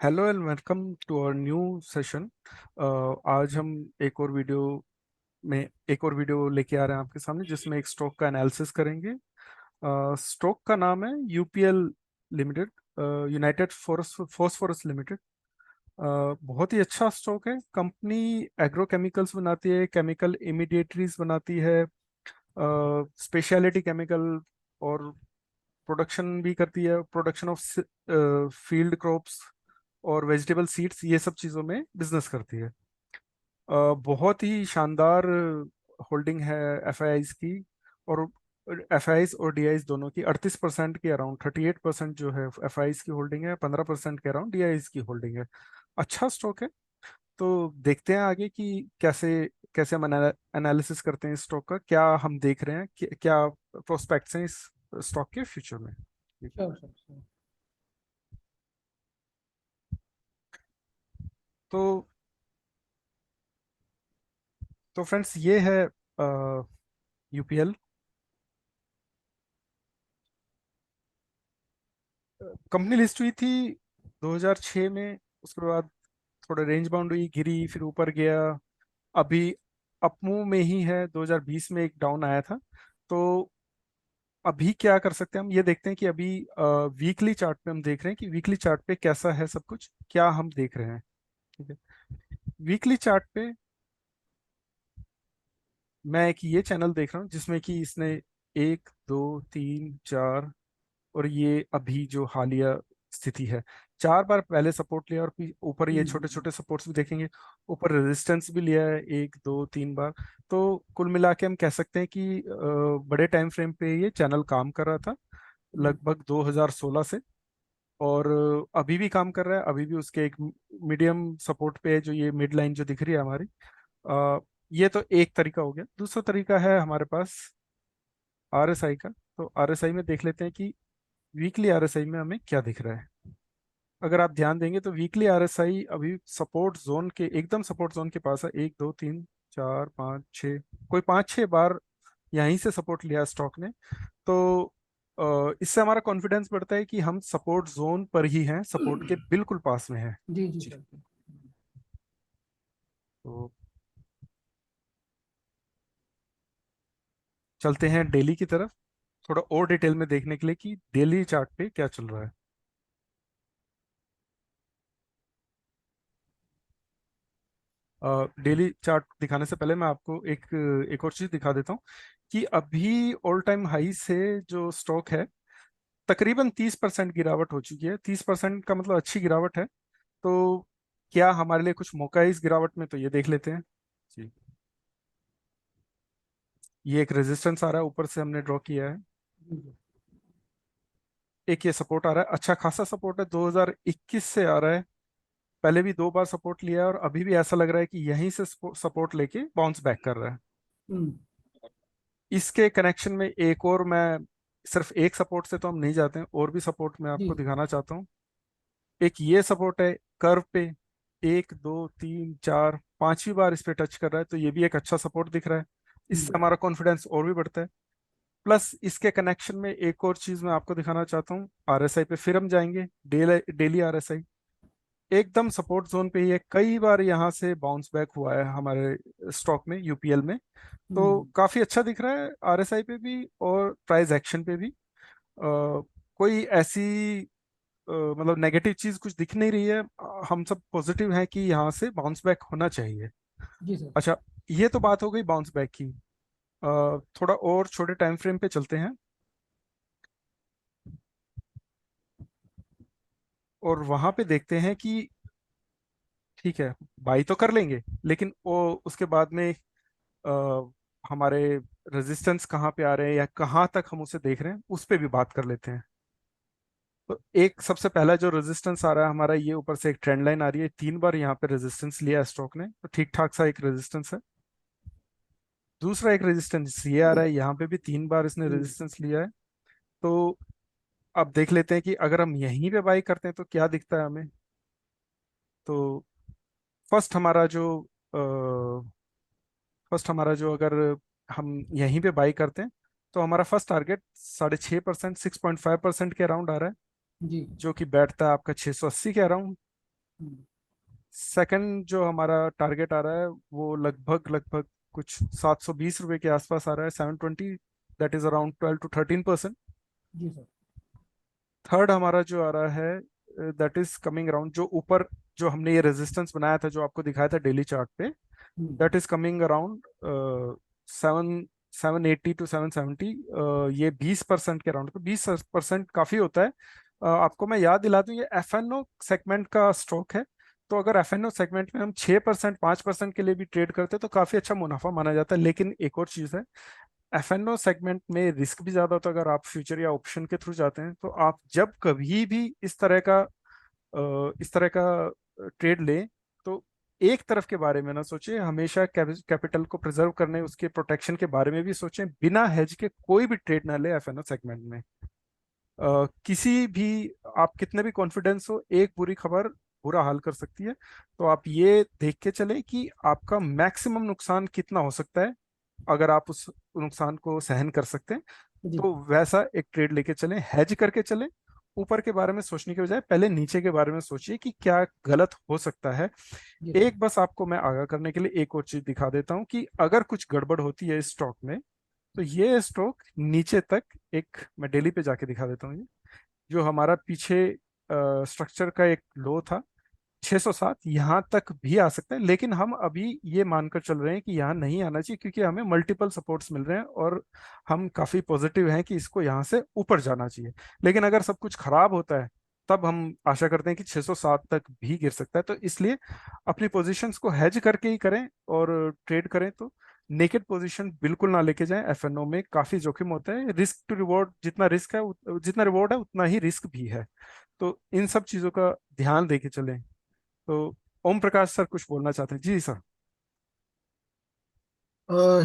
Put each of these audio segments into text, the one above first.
Hello and welcome to our new session. आज हम एक और वीडियो में एक और वीडियो लेके आ रहे हैं आपके सामने, जिसमें एक स्टॉक का एनालिसिस करेंगे। स्टॉक का नाम है UPL limited, United phosphorus limited. बहुत ही अच्छा स्टॉक है। कंपनी एग्रोकेमिकल्स बनाती है, केमिकल इमीडिएटरीज बनाती है, स्पेशलिटी केमिकल, और प्रोडक्शन भी करती है, प्रोडक्शन ऑफ फील्ड क्रॉप्स और वेजिटेबल सीड्स, ये सब चीज़ों में बिजनेस करती है। बहुत ही शानदार होल्डिंग है एफआईआईज की। और एफआईआईज और डीआईज दोनों की 38% के अराउंड, 38% जो है एफआईआईज की होल्डिंग है, 15% के अराउंड डीआईज की होल्डिंग है। अच्छा स्टॉक है। तो देखते हैं आगे कि कैसे कैसे हम एनालिसिस करते हैं इस स्टॉक का, क्या हम देख रहे हैं, क्या प्रोस्पेक्ट्स हैं इस स्टॉक के फ्यूचर में। ठीक है। Sure sir sure. तो फ्रेंड्स, ये है यूपीएल। कंपनी लिस्ट हुई थी 2006 में, उसके बाद थोड़ा रेंज बाउंड हुई, गिरी, फिर ऊपर गया। अभी अपमूव में ही है। 2020 में एक डाउन आया था। तो अभी क्या कर सकते हैं, हम ये देखते हैं कि अभी वीकली चार्ट पे हम देख रहे हैं कि वीकली चार्ट पे कैसा है सब कुछ, क्या हम देख रहे हैं। ठीक है। वीकली चार्ट पे मैं एक ये चैनल देख रहा हूँ जिसमें कि इसने एक, दो, तीन, चार, और ये अभी जो हालिया स्थिति है, 4 बार पहले सपोर्ट लिया, और फिर ऊपर ये छोटे छोटे सपोर्ट्स भी देखेंगे। ऊपर रेजिस्टेंस भी लिया है, एक, दो, 3 बार। तो कुल मिला के हम कह सकते हैं कि बड़े टाइम फ्रेम पे ये चैनल काम कर रहा था, लगभग 2016 से। और अभी भी काम कर रहा है। अभी भी उसके एक मीडियम सपोर्ट पे है, जो ये मिड लाइन जो दिख रही है हमारी। अ, ये तो एक तरीका हो गया। दूसरा तरीका है हमारे पास आरएसआई का। तो आरएसआई में देख लेते हैं कि वीकली आरएसआई में हमें क्या दिख रहा है। अगर आप ध्यान देंगे तो वीकली आरएसआई अभी सपोर्ट जोन के, एकदम सपोर्ट जोन के पास है। एक, दो, तीन, चार, पाँच, छः, कोई 5-6 बार यहीं से सपोर्ट लिया स्टॉक ने। तो इससे हमारा कॉन्फिडेंस बढ़ता है कि हम सपोर्ट जोन पर ही हैं, सपोर्ट के बिल्कुल पास में हैं। जी जी जी। सर। तो चलते हैं डेली की तरफ, थोड़ा और डिटेल में देखने के लिए कि डेली चार्ट पे क्या चल रहा है। डेली चार्ट दिखाने से पहले मैं आपको एक एक और चीज दिखा देता हूँ कि अभी ऑल टाइम हाई से जो स्टॉक है, तकरीबन 30% गिरावट हो चुकी है। 30% का मतलब अच्छी गिरावट है। तो क्या हमारे लिए कुछ मौका है इस गिरावट में, तो ये देख लेते हैं। जी। ये एक रेजिस्टेंस आ रहा है, ऊपर से हमने ड्रॉ किया है। जी एक ये सपोर्ट आ रहा है, अच्छा खासा सपोर्ट है, 2021 से आ रहा है। पहले भी 2 बार सपोर्ट लिया है, और अभी भी ऐसा लग रहा है कि यहीं से सपोर्ट लेके बाउंस बैक कर रहा है। हम्म, इसके कनेक्शन में एक और, मैं सिर्फ एक सपोर्ट से तो हम नहीं जाते हैं, और भी सपोर्ट मैं जी आपको दिखाना चाहता हूँ। एक ये सपोर्ट है कर्व पे, एक, दो, तीन, चार, 5वीं बार इस पे टच कर रहा है, तो ये भी एक अच्छा सपोर्ट दिख रहा है। इससे हम्म, हमारा कॉन्फिडेंस और भी बढ़ता है। प्लस इसके कनेक्शन में एक और चीज मैं आपको दिखाना चाहता हूँ। आरएसआई पे फिर हम जाएंगे, डेली आरएसआई एकदम सपोर्ट जोन पे ही है। कई बार यहाँ से बाउंस बैक हुआ है हमारे स्टॉक में, यूपीएल में। तो हम्म, काफी अच्छा दिख रहा है आरएसआई पे भी और प्राइस एक्शन पे भी। कोई ऐसी मतलब नेगेटिव चीज कुछ दिख नहीं रही है। हम सब पॉजिटिव हैं कि यहाँ से बाउंस बैक होना चाहिए। जी सर। अच्छा, ये तो बात हो गई बाउंस बैक की। थोड़ा और छोटे टाइम फ्रेम पे चलते हैं, और वहां पे देखते हैं कि ठीक है, बाई तो कर लेंगे, लेकिन वो उसके बाद में हमारे रेजिस्टेंस कहाँ पे आ रहे हैं या कहाँ तक हम उसे देख रहे हैं, उस पे भी बात कर लेते हैं। तो एक सबसे पहला जो रेजिस्टेंस आ रहा है हमारा, ये ऊपर से एक ट्रेंड लाइन आ रही है, 3 बार यहाँ पे रेजिस्टेंस लिया है स्टॉक ने, तो ठीक ठाक सा एक रेजिस्टेंस है। दूसरा एक रेजिस्टेंस ये आ रहा है, यहाँ पे भी 3 बार इसने हम्म, रेजिस्टेंस लिया है। तो अब देख लेते हैं कि अगर हम यहीं पे बाई करते हैं तो क्या दिखता है हमें। तो फर्स्ट हमारा जो अगर हम यहीं पे बाई करते हैं, तो हमारा फर्स्ट टारगेट 6.5%, 6.5% के अराउंड आ रहा है, जी जो कि बैठता है आपका 680 के अराउंड। हम्म, सेकंड जो हमारा टारगेट आ रहा है वो लगभग लगभग कुछ 720 रुपये के आसपास आ रहा है, 720, दैट इज अराउंड 12 to 13%। जी सर। थर्ड हमारा जो आ रहा है दैट इज कमिंग अराउंड, जो ऊपर जो हमने ये रेजिस्टेंस बनाया था जो आपको दिखाया था डेली चार्ट पे, hmm, that is coming around 780 to 770। ये 20% के अराउंड, तो 20% काफी होता है। आपको मैं याद दिला दूं, ये एफ एन ओ सेगमेंट का स्टॉक है। तो अगर एफ एन ओ सेगमेंट में हम 6% 5% के लिए भी ट्रेड करते हैं तो काफी अच्छा मुनाफा माना जाता है। लेकिन एक और चीज है, एफ एन ओ सेगमेंट में रिस्क भी ज्यादा होता है। अगर आप फ्यूचर या ऑप्शन के थ्रू जाते हैं तो आप जब कभी भी इस तरह का ट्रेड लें तो एक तरफ के बारे में ना सोचें, हमेशा कैपिटल को प्रिजर्व करने, उसके प्रोटेक्शन के बारे में भी सोचें। बिना हेज के कोई भी ट्रेड ना ले एफ एन ओ सेगमेंट में। किसी भी, आप कितने भी कॉन्फिडेंस हो, एक बुरी खबर बुरा हाल कर सकती है। तो आप ये देख के चलें कि आपका मैक्सिमम नुकसान कितना हो सकता है। अगर आप उस नुकसान को सहन कर सकते हैं जी तो वैसा एक ट्रेड लेके चलें, हेज करके चलें। ऊपर के बारे में सोचने के बजाय पहले नीचे के बारे में सोचिए कि क्या गलत हो सकता है। जी सर। एक बस आपको मैं आगाह करने के लिए एक और चीज दिखा देता हूँ कि अगर कुछ गड़बड़ होती है इस स्टॉक में तो ये स्टॉक नीचे तक, एक मैं डेली पे जाके दिखा देता हूँ, ये जो हमारा पीछे स्ट्रक्चर का एक लो था 607, यहाँ तक भी आ सकता है। लेकिन हम अभी ये मानकर चल रहे हैं कि यहाँ नहीं आना चाहिए क्योंकि हमें मल्टीपल सपोर्ट्स मिल रहे हैं और हम काफी पॉजिटिव हैं कि इसको यहाँ से ऊपर जाना चाहिए। लेकिन अगर सब कुछ खराब होता है तब हम आशा करते हैं कि 607 तक भी गिर सकता है। तो इसलिए अपनी पोजीशंस को हेज करके ही करें, और ट्रेड करें तो नेकेड पोजीशन बिल्कुल ना लेके जाएं। एफएनओ में काफी जोखिम होता है, रिस्क टू रिवॉर्ड, जितना रिस्क है जितना रिवॉर्ड है उतना ही रिस्क भी है। तो इन सब चीजों का ध्यान देके चलें। तो ओम प्रकाश सर कुछ बोलना चाहते हैं? जी सर।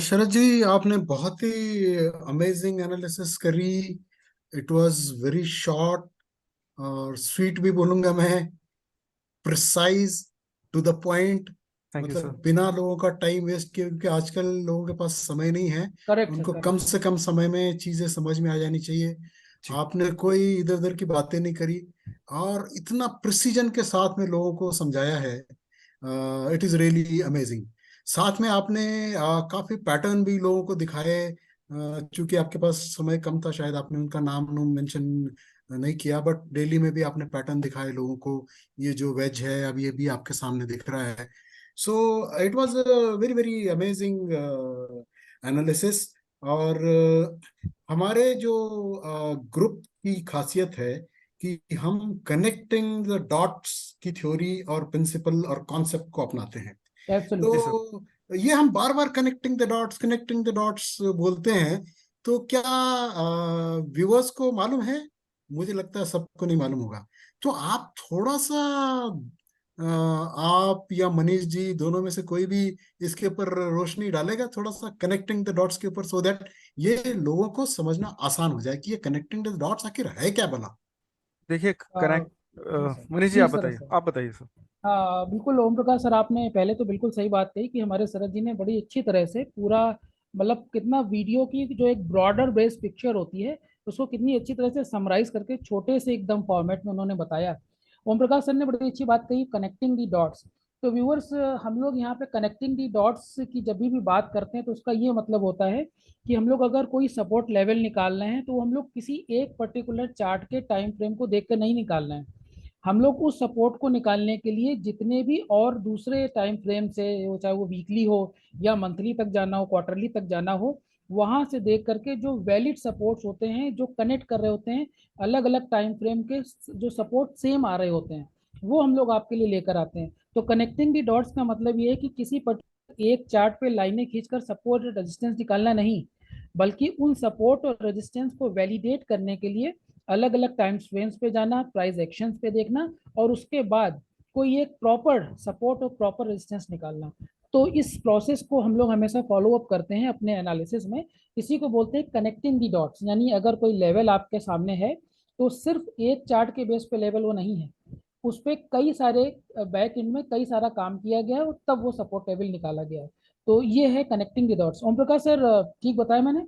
शरद जी, आपने बहुत ही अमेजिंग एनालिसिस करी। इट वाज वेरी शॉर्ट और स्वीट भी बोलूंगा मैं, precise, to the point. Thank you sir. मतलब बिना लोगों का टाइम वेस्ट किए, क्योंकि आजकल लोगों के पास समय नहीं है। करेक्ट सर, उनको कम करेक्ट। से कम समय में चीजें समझ में आ जानी चाहिए। जी। आपने कोई इधर उधर की बातें नहीं करी और इतना प्रिसीजन के साथ में लोगों को समझाया है। It is really amazing. साथ में आपने काफी पैटर्न भी लोगों को दिखाए। चूंकि आपके पास समय कम था, शायद आपने उनका नाम नूम मेंशन नहीं किया, बट डेली में भी आपने पैटर्न दिखाए लोगों को। ये जो वेज है अब ये भी आपके सामने दिख रहा है। So it was very very amazing analysis. और हमारे जो ग्रुप की खासियत है कि हम कनेक्टिंग द डॉट्स की थ्योरी और प्रिंसिपल और कॉन्सेप्ट को अपनाते हैं। जी एब्सोल्युटली। सर। तो ये हम बार बार कनेक्टिंग द डॉट्स बोलते हैं। तो क्या व्यूअर्स को मालूम है? मुझे लगता है सबको नहीं मालूम होगा। तो आप थोड़ा सा, आप या मनीष जी दोनों में से कोई भी इसके ऊपर रोशनी डालेगा थोड़ा सा कनेक्टिंग द डॉट्स के ऊपर, सो दैट ये लोगों को समझना आसान हो जाए कि ये कनेक्टिंग द डॉट्स आखिर है क्या भला। देखिए, कनेक्ट, जी सर, मनीष जी जी आप सर, बताइए, सर। आप बताइए सर। हाँ बिल्कुल ओम प्रकाश सर, आपने पहले तो बिल्कुल सही बात कही कि हमारे शरद जी ने बड़ी अच्छी तरह से पूरा, मतलब कितना वीडियो की जो एक ब्रॉडर बेस्ड पिक्चर होती है उसको कितनी अच्छी तरह से समराइज करके छोटे से एकदम फॉर्मेट में उन्होंने बताया। ओम प्रकाश सर ने बड़ी अच्छी बात कही, कनेक्टिंग दी डॉट्स। तो व्यूअर्स, हम लोग यहाँ पे कनेक्टिंग दी डॉट्स की जब भी बात करते हैं तो उसका ये मतलब होता है कि हम लोग अगर कोई सपोर्ट लेवल निकाल रहे हैं तो हम लोग किसी एक पर्टिकुलर चार्ट के टाइम फ्रेम को देख कर नहीं निकाल रहे हैं। हम लोग उस सपोर्ट को निकालने के लिए जितने भी और दूसरे टाइम फ्रेम से, वो चाहे वो वीकली हो या मंथली तक जाना हो, क्वार्टरली तक जाना हो, वहां से देख करके जो वैलिड सपोर्ट्स होते हैं जो कनेक्ट कर रहे होते हैं अलग अलग टाइम फ्रेम के, जो सपोर्ट सेम आ रहे होते हैं, वो हम लोग आपके लिए लेकर आते हैं। तो कनेक्टिंग दी डॉट्स का मतलब ये है कि किसी एक चार्ट पे लाइनें खींचकर सपोर्ट और रेजिस्टेंस निकालना नहीं, बल्कि उन सपोर्ट और रेजिस्टेंस को वैलिडेट करने के लिए अलग अलग टाइम फ्रेम्स पे जाना, प्राइस एक्शंस पे देखना, और उसके बाद कोई एक प्रॉपर सपोर्ट और प्रॉपर रेजिस्टेंस निकालना। तो इस प्रोसेस को हम लोग हमेशा फॉलो अप करते हैं अपने एनालिसिस में। इसी को बोलते हैं कनेक्टिंग दी डॉट्स। यानी अगर कोई लेवल आपके सामने है तो सिर्फ एक चार्ट के बेस पे लेवल वो नहीं है, उस पर कई सारे बैक एंड में कई सारा काम किया गया है और तब वो सपोर्ट लेवल निकाला गया है। तो ये है connecting the dots. Om Prakash sir, ठीक बताया मैंने?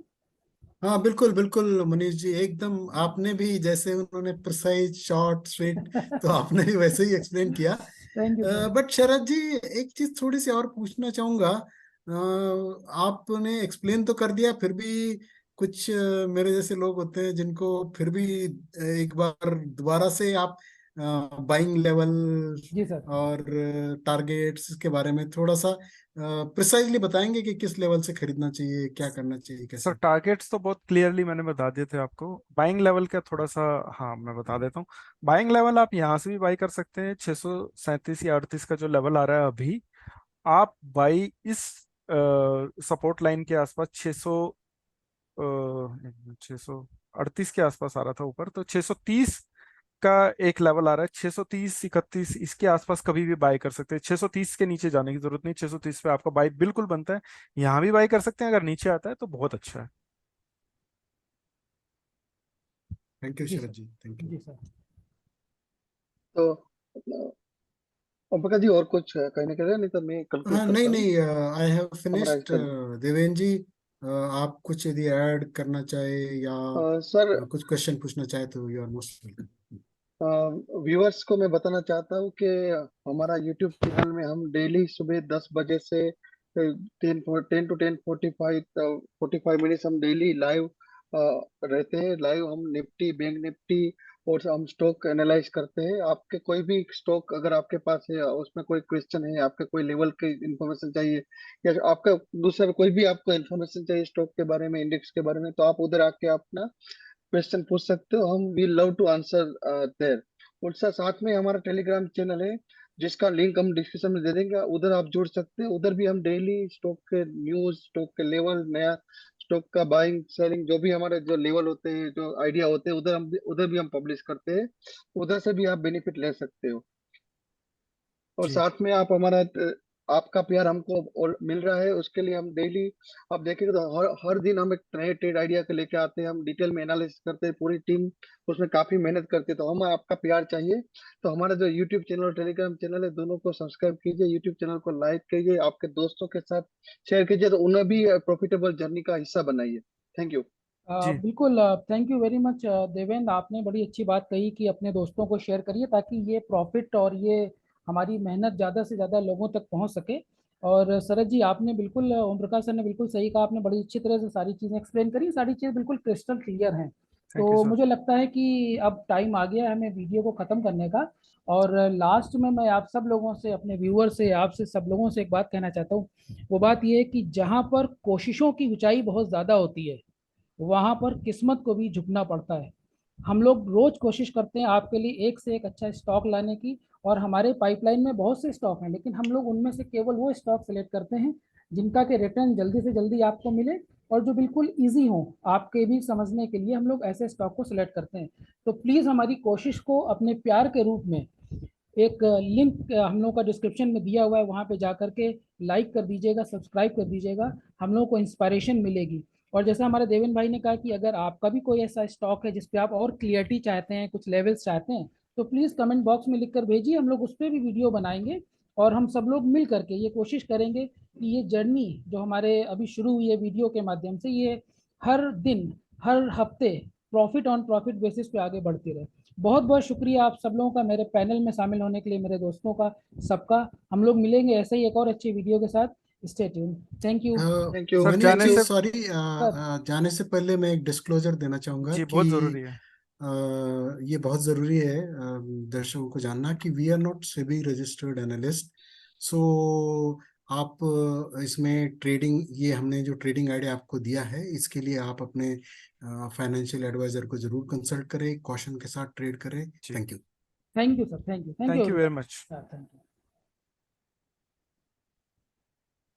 हाँ बिल्कुल बिल्कुल मनीष जी, एकदम आपने भी जैसे उन्होंने प्रिसाइज शॉर्ट स्वीट, तो आपने भी वैसे ही एक्सप्लेन किया। Thank you sir. बट शरद जी, एक चीज थोड़ी सी और पूछना चाहूंगा। आपने एक्सप्लेन तो कर दिया, फिर भी कुछ मेरे जैसे लोग होते हैं जिनको फिर भी एक बार दोबारा से आप बाइंग लेवल जी सर। और टारगेट्स के बारे में थोड़ा सा प्रिसाइजली बताएंगे कि किस लेवल से खरीदना चाहिए, क्या करना चाहिए, सर कैसे? टारगेट्स तो बहुत क्लियरली मैंने बता दिए थे आपको। बाइंग लेवल का थोड़ा सा, हाँ मैं बता देता हूँ। बाइंग लेवल आप यहाँ से भी बाई कर सकते हैं, 637 या 38 का जो लेवल आ रहा है अभी। आप बाई इस सपोर्ट लाइन के आसपास 638 के आसपास आ रहा था ऊपर, तो 630 का एक लेवल आ रहा है, 630 31 इसके आसपास कभी भी बाय कर सकते हैं। 630 के नीचे जाने की जरूरत नहीं, 630 पे आपका बाय बिल्कुल बनता है। यहाँ भी बाय कर सकते हैं, अगर नीचे आता है तो बहुत अच्छा है। Thank you ji Sharad sir. जी, थैंक यू। जी सर। तो ओम प्रकाश जी और कुछ कहने के लिए, नहीं तो मैं कंक्लूड हाँ, नहीं करता हूँ, नहीं, आई हैव समराइज फिनिश्ड। कर दूँ। देवेन जी, आप कुछ यदि ऐड करना चाहे या सर, कुछ क्वेश्चन पूछना चाहे तो you are most welcome. Viewers को मैं बताना चाहता हूँ कि हमारा यूट्यूब चैनल में हम डेली सुबह 10 बजे से 10 to 10:45 हम डेली लाइव रहते हैं। लाइव हम निफ्टी, बैंक निफ्टी और हम स्टॉक एनालाइज करते हैं। आपके कोई भी स्टॉक अगर आपके पास है, उसमें कोई क्वेश्चन है, आपके कोई लेवल की इंफॉर्मेशन चाहिए, या आपका दूसरा कोई भी आपको इंफॉर्मेशन चाहिए स्टॉक के बारे में, इंडेक्स के बारे में, तो आप उधर आके अपना क्वेश्चन पूछ सकते हो। हम we love to answer there. और साथ में हमारा टेलीग्राम चैनल है जिसका लिंक हम डिस्क्रिप्शन में दे देंगे, उधर आप जुड़ सकते हैं। उधर भी हम डेली स्टॉक के न्यूज, स्टॉक के लेवल, नया स्टॉक का बाइंग सेलिंग, जो भी हमारे जो लेवल होते हैं, जो आइडिया होते हैं, उधर भी हम पब्लिश करते हैं। उधर से भी आप बेनिफिट ले सकते हो। और जी साथ में आप हमारा आपका प्यार हमको और मिल रहा है, उसके लिए हम डेली, आप देखेंगे तो हर हर दिन हम एक नए ट्रेड आइडिया के लेके आते हैं। हम डिटेल में एनालिसिस करते हैं, पूरी टीम उसमें काफी मेहनत करती है। तो हम आपका प्यार चाहिए, तो हमारा जो यूट्यूब चैनल और टेलीग्राम चैनल है, दोनों को सब्सक्राइब कीजिए। यूट्यूब चैनल को लाइक कीजिए, आपके दोस्तों के साथ शेयर कीजिए, तो उन्हें भी प्रॉफिटेबल जर्नी का हिस्सा बनाइए। Thank you. जी बिल्कुल। Thank you very much Devendra, आपने बड़ी अच्छी बात कही कि अपने दोस्तों को शेयर करिए ताकि ये प्रॉफिट और ये हमारी मेहनत ज़्यादा से ज़्यादा लोगों तक पहुंच सके। और शरद जी, आपने बिल्कुल, ओम प्रकाश सर ने बिल्कुल सही कहा, आपने बड़ी अच्छी तरह से सारी चीज़ें एक्सप्लेन करी, सारी चीज़ बिल्कुल क्रिस्टल क्लियर हैं। थैंक यू तो सर। मुझे लगता है कि अब टाइम आ गया है हमें वीडियो को ख़त्म करने का। और लास्ट में मैं आप सब लोगों से, अपने व्यूअर से, आपसे सब लोगों से एक बात कहना चाहता हूँ। वो बात ये है कि जहाँ पर कोशिशों की ऊंचाई बहुत ज़्यादा होती है, वहां पर किस्मत को भी झुकना पड़ता है। हम लोग रोज कोशिश करते हैं आपके लिए एक से एक अच्छा स्टॉक लाने की, और हमारे पाइपलाइन में बहुत से स्टॉक हैं, लेकिन हम लोग उनमें से केवल वो स्टॉक सेलेक्ट करते हैं जिनका के रिटर्न जल्दी से जल्दी आपको मिले और जो बिल्कुल इजी हो आपके भी समझने के लिए, हम लोग ऐसे स्टॉक को सिलेक्ट करते हैं। तो प्लीज़ हमारी कोशिश को अपने प्यार के रूप में, एक लिंक हम लोग का डिस्क्रिप्शन में दिया हुआ है, वहाँ पे जा करके लाइक कर दीजिएगा, सब्सक्राइब कर दीजिएगा, हम लोग को इंस्पायरेशन मिलेगी। और जैसा हमारे देवेंद्र भाई ने कहा कि अगर आपका भी कोई ऐसा स्टॉक है जिस पे आप और क्लियरिटी चाहते हैं, कुछ लेवल्स चाहते हैं, तो प्लीज़ कमेंट बॉक्स में लिख कर भेजिए, हम लोग उस पर भी वीडियो बनाएंगे। और हम सब लोग मिल करके ये कोशिश करेंगे कि ये जर्नी जो हमारे अभी शुरू हुई है वीडियो के माध्यम से, ये हर दिन, हर हफ्ते प्रॉफिट ऑन प्रॉफिट बेसिस पे आगे बढ़ती रहे। बहुत बहुत शुक्रिया आप सब लोगों का मेरे पैनल में शामिल होने के लिए, मेरे दोस्तों का, सबका। हम लोग मिलेंगे ऐसे ही एक और अच्छी वीडियो के साथ। Stay tune. Thank you thank you. Sir मैंने एक जाने चीज, से, सॉरी, सर। जाने से पहले मैं एक डिस्क्लोजर देना चाहूंगा जी कि बहुत जरूरी है। अ, ये बहुत जरूरी है दर्शकों को जानना कि we are not SEBI registered analyst. So आप इसमें ट्रेडिंग, ये हमने जो ट्रेडिंग आइडिया आपको दिया है, इसके लिए आप अपने फाइनेंशियल एडवाइजर को जरूर कंसल्ट करें, कॉशन के साथ ट्रेड करें। जी thank you. Thank you sir. Thank you. Thank thank you. You very much. Thank you.